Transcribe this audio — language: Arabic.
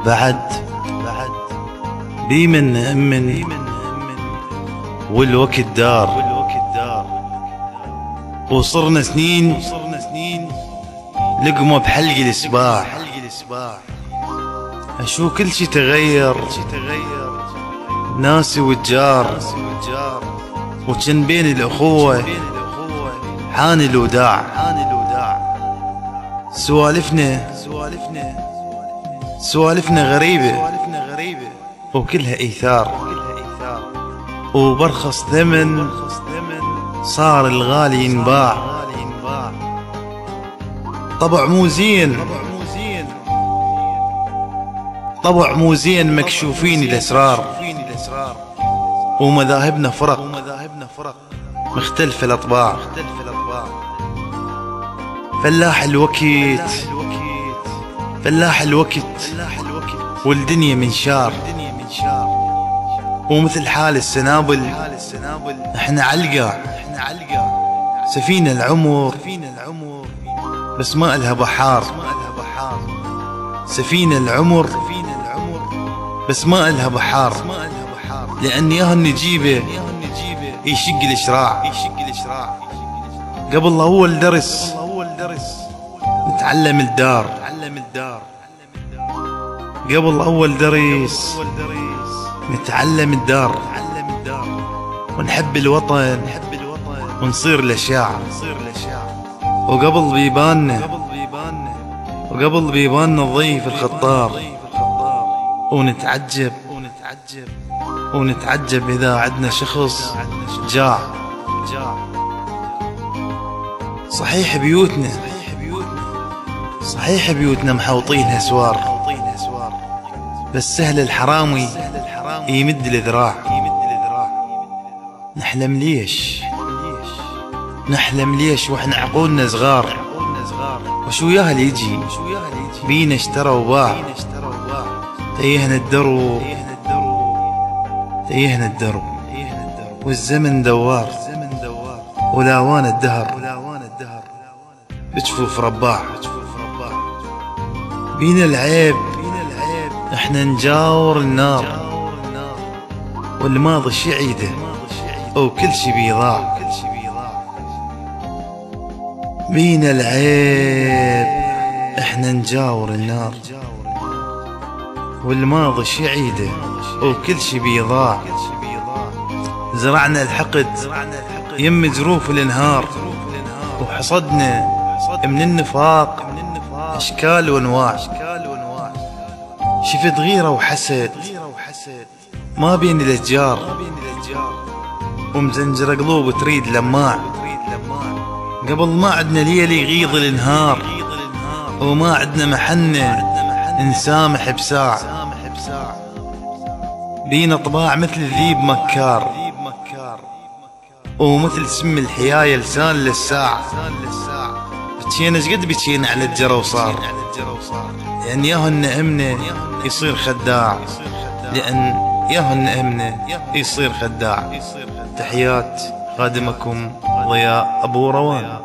بعد بي من أمن والوقت دار، وصرنا سنين لقمة بحلق الإصباح. أشو كل شي تغير، ناسي والجار، وكان بين الأخوة حان الوداع. سوالفنا غريبة وكلها إيثار، وبرخص ثمن صار الغالي ينباع. طبع مو زين مكشوفين الأسرار، ومذاهبنا فرق مختلفة الأطباع. فلاح الوقت والدنيا منشار، ومثل حال السنابل احنا علقة. سفينة العمر بس ما إلها بحار، سفينة العمر بس ما إلها بحار، لأن ياهن نجيبه يشق الإشراع. قبل أول درس نتعلم الدار، قبل أول درس نتعلم الدار، ونحب الوطن ونصير لشاعر. وقبل بيباننا الضيف الخطار، ونتعجب إذا عدنا شخص جاع. صحيح بيوتنا محوطينها سوار، بس سهل الحرامي يمد الذراع. نحلم ليش واحنا عقولنا صغار، وشو ياها اللي يجي بينا اشترى وباع. تيهنا الدرب والزمن دوار، ولاوان الدهر بجفوف رباع. بينا العيب احنا نجاور النار، والماضي شعيده وكل شي بيضاع. بينا العيب احنا نجاور النار، والماضي شعيده وكل شي بيضاع. زرعنا الحقد يم جروف الانهار، وحصدنا من النفاق اشكال وانواع. شفت غيرة وحسد ما بين الاشجار، ومزنجرة قلوب تريد لماع. قبل ما عدنا ليل يغيض النهار، وما عدنا محنة نسامح بساع. بينا طباع مثل الذيب مكار، ومثل سم الحياية لسان للساع. بتشينا شقد بتشينا على الجرى وصار، لأن ياهن أمنه يصير خداع، لأن ياهن أمنه يصير خداع. تحيات خادمكم ضياء أبو روان.